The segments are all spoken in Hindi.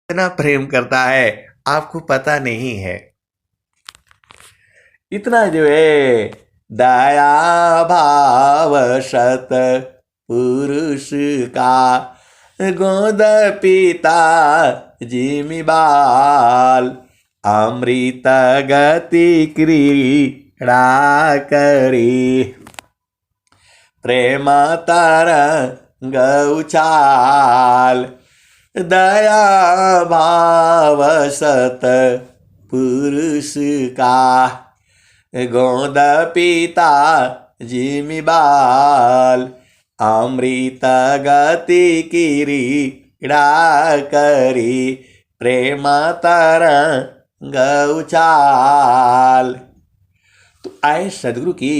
इतना प्रेम करता है, आपको पता नहीं है। इतना जो है दया भाव सत पुरुष का, गोद पिता जिमि बाल, अमृत गति क्रीड़ा करी, प्रेम तरंग उछाल, दया भाव सत पुरुष का, गोद पिता जिमि बाल, अमृत गति क्रीड़ा करी, प्रेम तरंग उछाल। तो आए सदगुरु की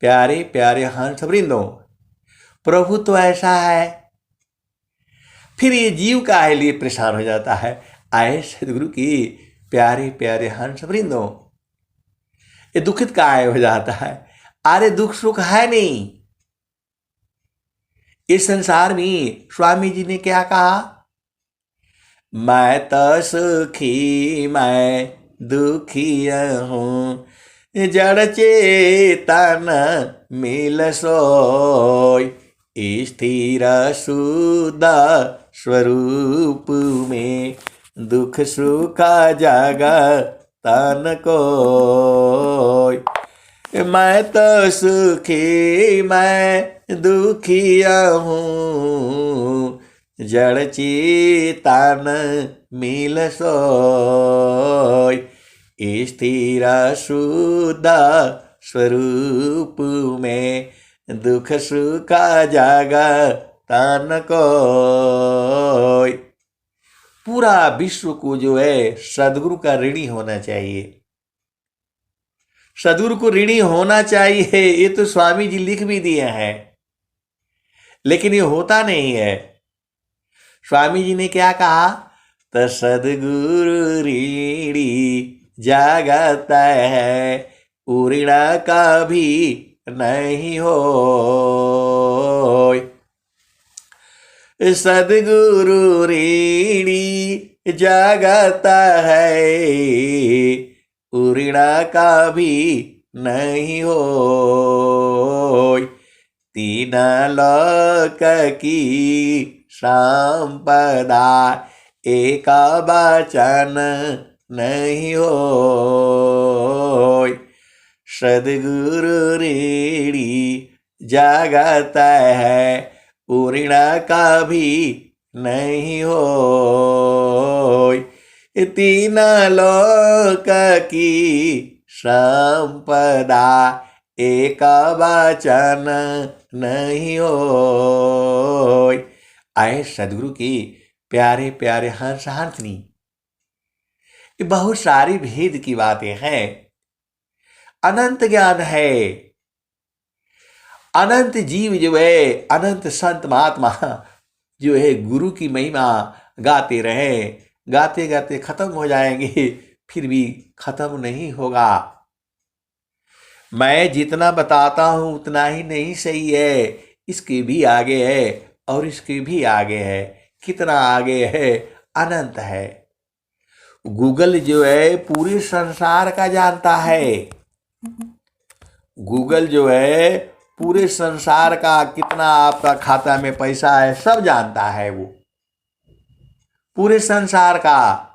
प्यारे प्यारे हंस वृंदों, प्रभु तो ऐसा है, फिर ये जीव काहे लिए परेशान हो जाता है। आए सदगुरु की प्यारे प्यारे हंस वृंदों, ये दुखित काहे हो जाता है। अरे दुख सुख है नहीं इस संसार में। स्वामी जी ने क्या कहा, मैं तो सुखी मैं दुखी हूँ, जड़ चेतन मिल सोय, स्थिर शुद्ध स्वरूप में, दुख सुख जगतन कोय। मैं तो सुखी मैं दुखी हूँ, जड़ चेतन मिल सोय, स्थिर शुद्ध स्वरूप में, दुख सुख जगतन कोय। पूरा विश्व को जो है सदगुरु का ऋणी होना चाहिए, सदगुरु को ऋणी होना चाहिए। ये तो स्वामी जी लिख भी दिए हैं, लेकिन ये होता नहीं है। स्वामी जी ने क्या कहा, तो सदगुरु ऋणी जगत है, ऋण कभी नहीं हो। सदगुरु ऋणी जगत है, ऋण कभी नहीं हो। तीन लोक की संपदा, एक वचन नहीं हो। सदगुरु ऋणी जगत है, ऋण कभी नहीं हो। तीन लोक की संपदा, एक वचन नहीं हो। आए सदगुरु की प्यारे प्यारे हंस हंसनी, ये बहुत सारी भेद की बातें हैं। अनंत ज्ञान है, अनंत जीव जो है, अनंत संत महात्मा जो है गुरु की महिमा गाते रहे, गाते गाते खत्म हो जाएंगे, फिर भी खत्म नहीं होगा। मैं जितना बताता हूं उतना ही नहीं सही है, इसके भी आगे है और इसके भी आगे है। कितना आगे है, अनंत है। गूगल जो है पूरे संसार का जानता है। गूगल जो है पूरे संसार का, कितना आपका खाता में पैसा है सब जानता है वो, पूरे संसार का।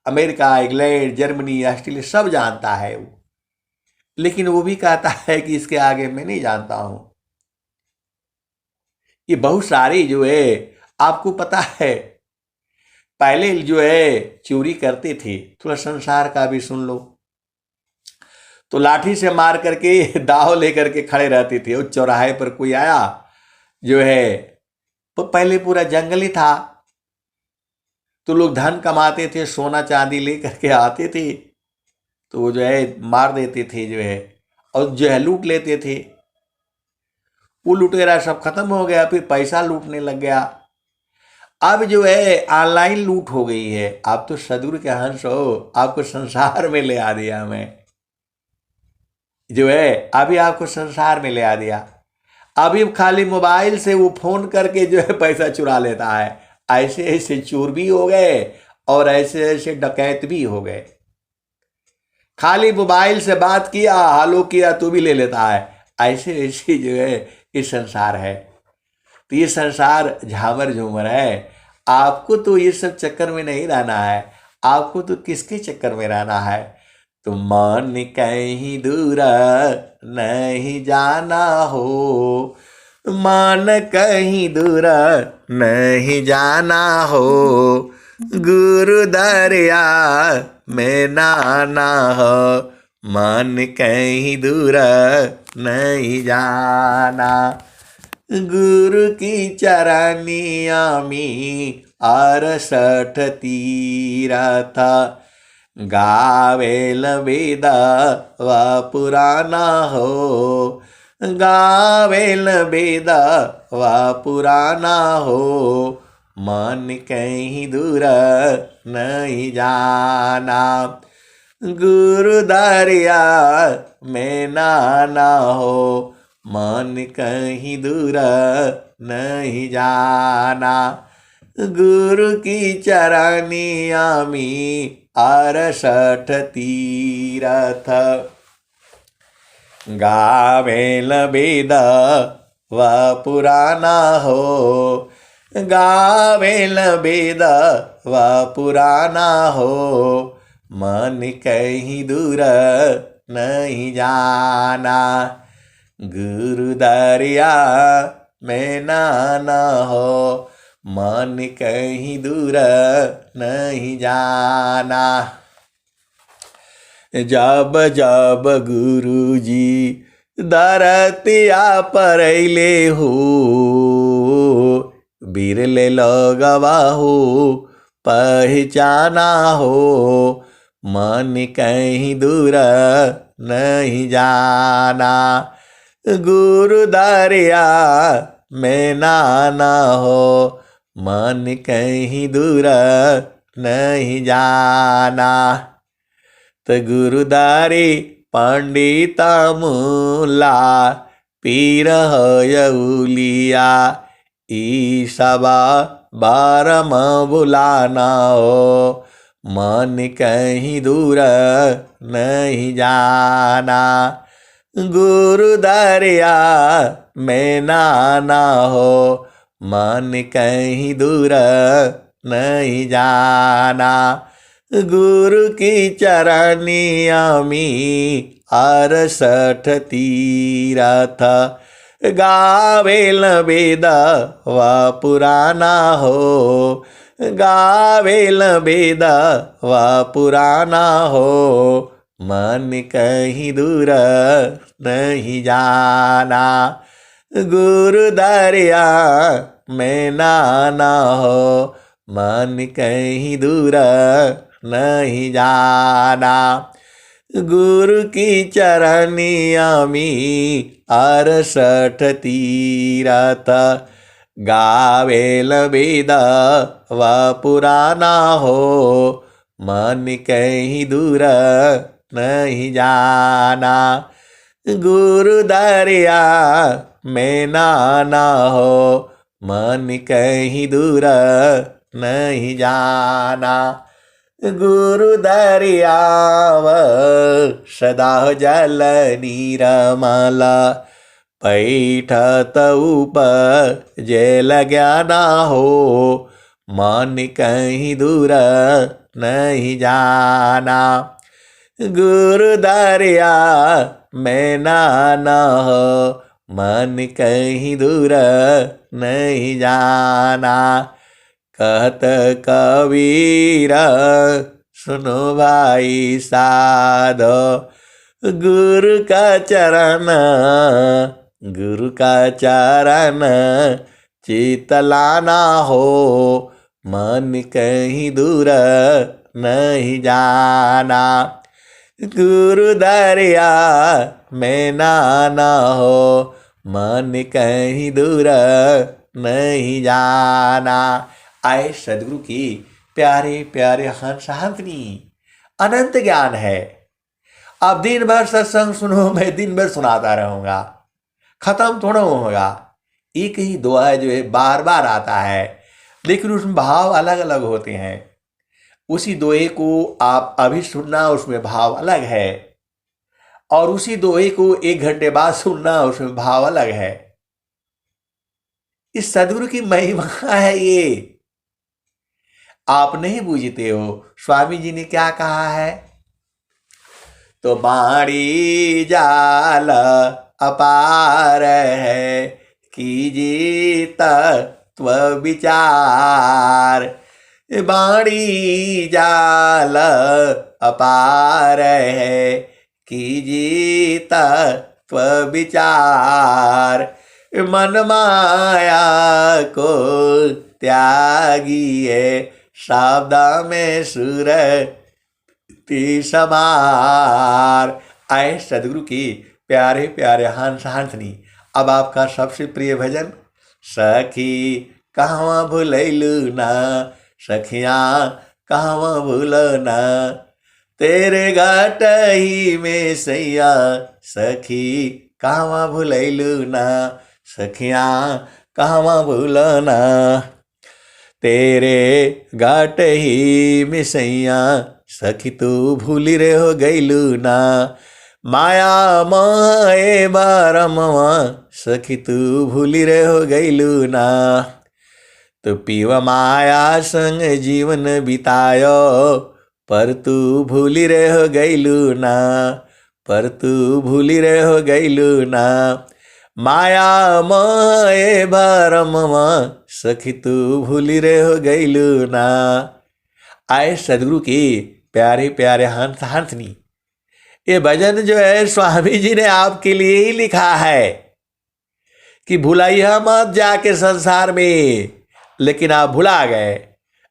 अमेरिका, इंग्लैंड, जर्मनी, ऑस्ट्रेलिया सब जानता है वो, लेकिन वो भी कहता है कि इसके आगे मैं नहीं जानता हूं। ये बहुत सारी जो है, आपको पता है पहले जो है चोरी करते थे, थोड़ा संसार का भी सुन लो, तो लाठी से मार करके दाव लेकर के खड़े रहते थे। उस चौराहे पर कोई आया जो है, तो पहले पूरा जंगल ही था, तो लोग धन कमाते थे, सोना चांदी लेकर के आते थे, तो वो जो है मार देते थे जो है, और जो है लूट लेते थे। वो लुटेरा सब खत्म हो गया, फिर पैसा लूटने लग गया। अब जो है ऑनलाइन लूट हो गई है। आप तो सदगुरु के हंस हो, आपको संसार में ले आ दिया मैं, जो है अभी आपको संसार में ले आ दिया। अभी खाली मोबाइल से वो फोन करके जो है पैसा चुरा लेता है। ऐसे ऐसे चोर भी हो गए और ऐसे ऐसे डकैत भी हो गए। खाली मोबाइल से बात किया, हालो किया तो भी ले लेता है। ऐसे ऐसी जो है ये संसार है। तो ये संसार झामर झूमर है। आपको तो ये सब चक्कर में नहीं रहना है। आपको तो किसके चक्कर में रहना है? तो मन कहीं दूर नहीं जाना हो, मन कहीं दूर नहीं जाना हो, गुरु दरिया में नाना हो, मन कहीं दूर नहीं जाना। गुरु की चरनिया में 68 तीरथ, गावेल वेद व पुराना हो, गावेल वेद व पुराना हो, मन कहीं दूर नहीं जाना। गुरु दरिया में नाना हो, मन कहीं दूर नहीं जाना। गुरु की चरनिया में 68 तीरथ, गावेल वेद व पुराना हो, गावेल वेद व पुराना हो, मन कहीं दूर नहीं जाना। गुरु दरिया में नाना हो, मन कहीं दूर नहीं जाना। जब जब गुरु जी दरतिया परैले हो, बिरले लगवा हो पहचाना हो, मन कहीं दूर नहीं जाना। गुरु दरिया में नाना हो, मन कहीं दूर नहीं जाना। तो गुरुदारी पंडिता मूला पीर यौलिया, ईशबा बारम बुलाना हो, मन कहीं दूर नहीं जाना। गुरु दरिया में नाना हो, मन कहीं दूर नहीं जाना। गुरु की चरनिया में 68 तीरथ, गावेल वेद व पुराना हो, गावेल वेद व पुराना हो, मन कहीं दूर नहीं जाना। गुरु दरिया में नाना हो, मन कहीं दूर नहीं जाना। गुरु की चरनिया में 68 तीरथ, गावेल वेद व पुराना हो, मन कहीं दूर नहीं जाना। गुरु दरिया में नाना हो, मन कहीं दूर नहीं जाना। गुरु दरियाव सदा जल नीरमला, पैठत उपजेल ज्ञाना हो, मन कहीं दूर नहीं जाना। गुरु दरिया में नाना हो, मन कहीं दूर नहीं जाना। कहत कबीर सुनो भाई साधो, गुरु का चरण, गुरु का चरण चितलाना हो, मन कहीं दूर नहीं जाना। गुरु दरिया में नाना हो, मन कहीं दूर नहीं जाना। आए सदगुरु की प्यारे प्यारे हंसाहंतनी अनंत ज्ञान है। अब दिन भर सत्संग सुनो, मैं दिन भर सुनाता रहूंगा, खत्म थोड़ा होगा। एक ही दुआ जो है बार बार आता है, लेकिन उसमें भाव अलग अलग होते हैं। उसी दोहे को आप अभी सुनना, उसमें भाव अलग है, और उसी दोहे को 1 घंटे बाद सुनना, उसमें भाव अलग है। इस सदगुरु की महिमा है ये, आप नहीं बूझते हो। स्वामी जी ने क्या कहा है? तो बाणी जाल अपार है, कीजिए तत्व विचार। बाणी जाल अपार है, कीजिए तत्व विचार। मन माया को त्यागिए, शब्द में सुर समार। आए सदगुरु की प्यारे प्यारे हंस हंसनी। अब आपका सबसे प्रिय भजन, सखी कहवा भूलैलू ना, सखिया कहवा भूलना, तेरे घाट ही में सैया, सखी कहवा भूलैलू ना, सखिया कहवा भूलना, तेरे घाट ही में सैया, सखी तू भूली रे हो गईलू ना। माया माए बारमवा, सखी तू भूली रे हो गईलू ना। तो पीव माया संग जीवन बितायो, पर तू भूली रे हो गईलू ना, पर तू भूली रे हो गईलू ना। माया माए बारमवा, सखी तू भूली रे हो गईलू ना। आए सदगुरु की प्यारे प्यारे हंस हंसनी। ये भजन जो है स्वामी जी ने आपके लिए ही लिखा है कि भुलाइया मत जाके संसार में, लेकिन आप भुला गए,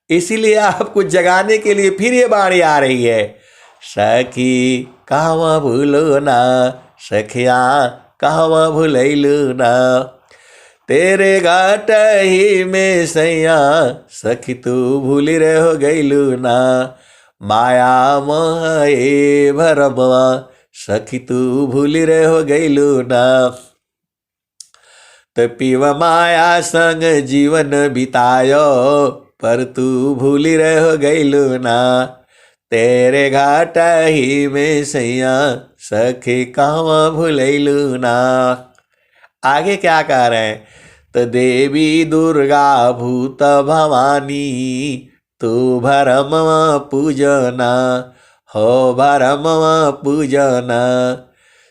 इसीलिए आपको जगाने के लिए फिर ये बाणी आ रही है। सखी कहवा भूलो ना, सखिया कहवा भूलैलू ना, तेरे घाट ही में सैया, सखी तू भूली रे हो गईलू ना। माया मोहे भरमवा, सखी तू भूली रे हो गईलू ना। तो पीव माया संग जीवन बितायो, पर तू भूली रे हो गईलू ना, तेरे घाट ही में सैया, सखी कहवा भूलैलू ना। आगे क्या कह रहे हैं? तो देवी दुर्गा भूत भवानी, तू भरमवा पूजना, हो भरमवा पूजना।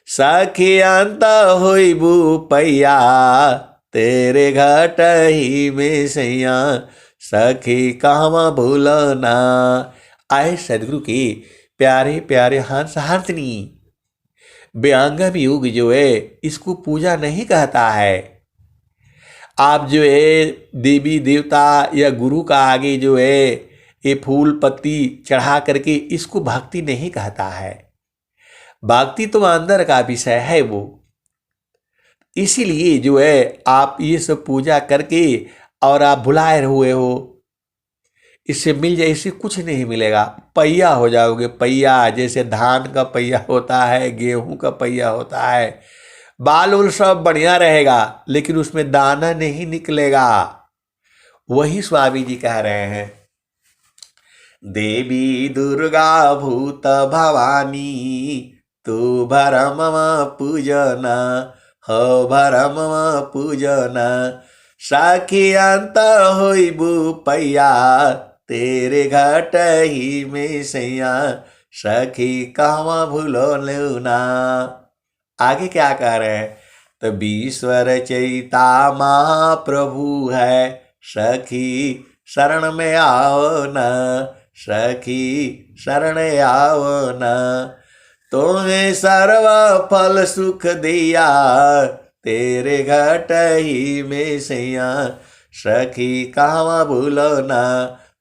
सखी अंत होइबू पैया, तेरे घाट ही में सैया, सखी कहवा भूलना। आए सदगुरु की प्यारे प्यारे हंस हंसनी। व्यंगम युग जो है इसको पूजा नहीं कहता है। आप जो है देवी देवता या गुरु का आगे जो है ये फूल पत्ती चढ़ा करके, इसको भक्ति नहीं कहता है। भक्ति तो अंदर का विषय है वो। इसीलिए जो है आप ये सब पूजा करके और आप भुलाए हुए हो, इससे मिल जाए, इससे कुछ नहीं मिलेगा। पहिया हो जाओगे। पहिया जैसे धान का पहिया होता है, गेहूं का पहिया होता है, बाल उल सब बढ़िया रहेगा, लेकिन उसमें दाना नहीं निकलेगा। वही स्वामी जी कह रहे हैं, देवी दुर्गा भूत भवानी, तू भरमवा पूजना, हो भरमवा पूजना। सखी अंत होइबू पैया, तेरे घाट ही में सैया, सखी कहवा भूलो ना। आगे क्या कह रहे हैं? तो विश्वर चैता महाप्रभु है, सखी शरण में आओ न, सखी शरण आओ न। तुम्हें सर्व फल सुख दिया, तेरे घाट ही में सैया, सखी कहवा भूलो ना,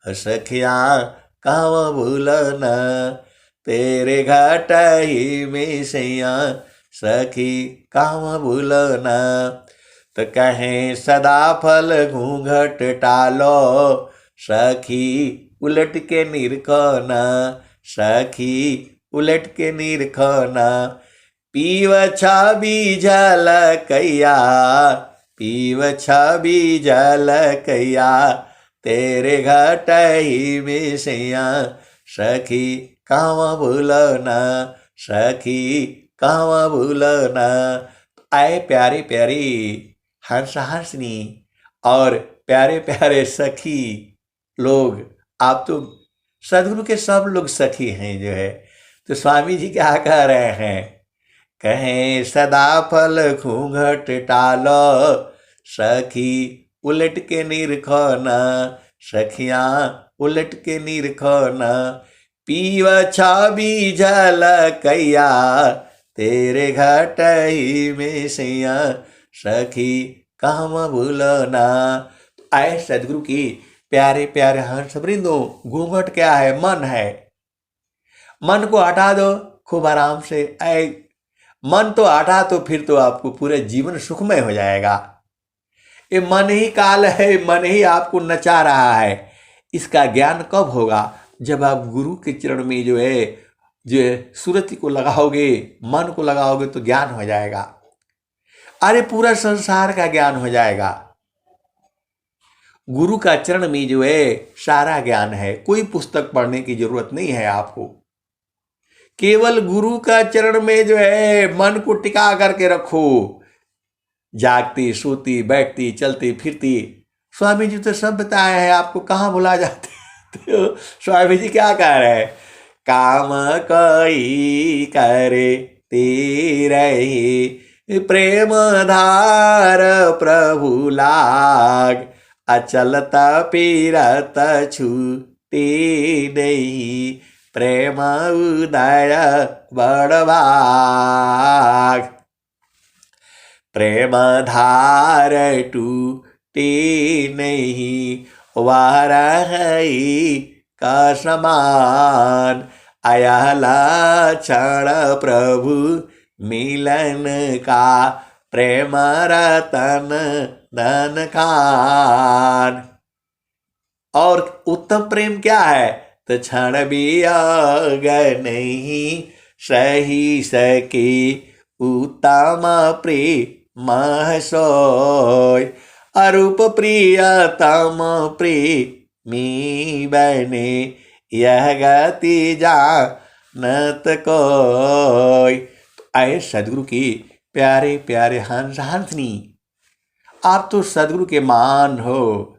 सखिया कहवा भूलो ना। तेरे घाट ही में सैया, सखी कहवा भूलो ना। तो कहें सदा फल घूंघट टालो, सखी उलट के निरखना, सखी उलट के निरखना। पीव छवि झलकैया, पीव छवि झलकैया, तेरे घटई में सैया सखी कहवा भूलना, सखी कहवा भूलना। आए प्यारे प्यारे हंस हंसनी और प्यारे प्यारे सखी लोग, आप तो सदगुरु के सब लोग सखी हैं जो है। तो स्वामी जी क्या कह रहे हैं, कहें सदा फल घूंघट टालो, सखी उलट के निरखना, सखियां उलट के निरखना। पीव छवि झलकैया तेरे घटई में सैया सखी कहवा भूलना। आए सदगुरु की प्यारे प्यारे हंस वृंदो, घूंघट क्या है, मन है। मन को हटा दो खूब आराम से। आए मन तो हटा तो फिर तो आपको पूरे जीवन सुखमय हो जाएगा। ये मन ही काल है, मन ही आपको नचा रहा है। इसका ज्ञान कब होगा, जब आप गुरु के चरण में जो है सूरत को लगाओगे, मन को लगाओगे तो ज्ञान हो जाएगा। अरे पूरा संसार का ज्ञान हो जाएगा। गुरु का चरण में जो है सारा ज्ञान है। कोई पुस्तक पढ़ने की जरूरत नहीं है आपको। केवल गुरु का चरण में जो है मन को टिका करके रखो। जागती सोती बैठती चलती फिरती, स्वामी जी तो सब बताए हैं आपको, कहाँ भुला जाते तो स्वामी जी क्या कह रहे हैं, काम कोई करे तेरे प्रेम धार प्रभु लाग, अचलता पीरत छूटे नहीं, प्रेम उदय बड़भाग। प्रेम धार टूटे नहीं, वारही का समान, अयला क्षण प्रभु मिलन का, प्रेम रतन धन खान। और उत्तम प्रेम क्या है, तो क्षण भी नहीं सही सके, उत्तम प्रेम सोय, अरूप प्रियतम प्रेमी बने, यह गति जानत कोय। आए सदगुरु की प्यारे प्यारे हंस हंसनी, आप तो सदगुरु के मान हो।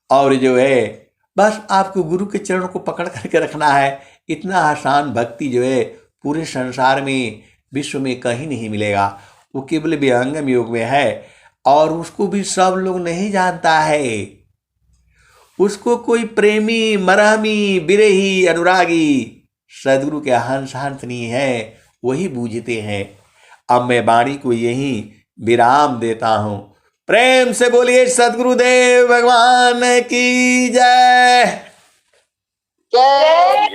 और जो है बस आपको गुरु के चरणों को पकड़ करके रखना है। इतना आसान भक्ति जो है पूरे संसार में विश्व में कहीं नहीं मिलेगा। वो केवल विहंगम योग में है और उसको भी सब लोग नहीं जानता है। उसको कोई प्रेमी मरहमी बिरही अनुरागी सदगुरु के हंस हंसनी है, वही बूझते हैं। अब मैं वाणी को यही विराम देता हूं। प्रेम से बोलिए सदगुरुदेव भगवान की जय। जय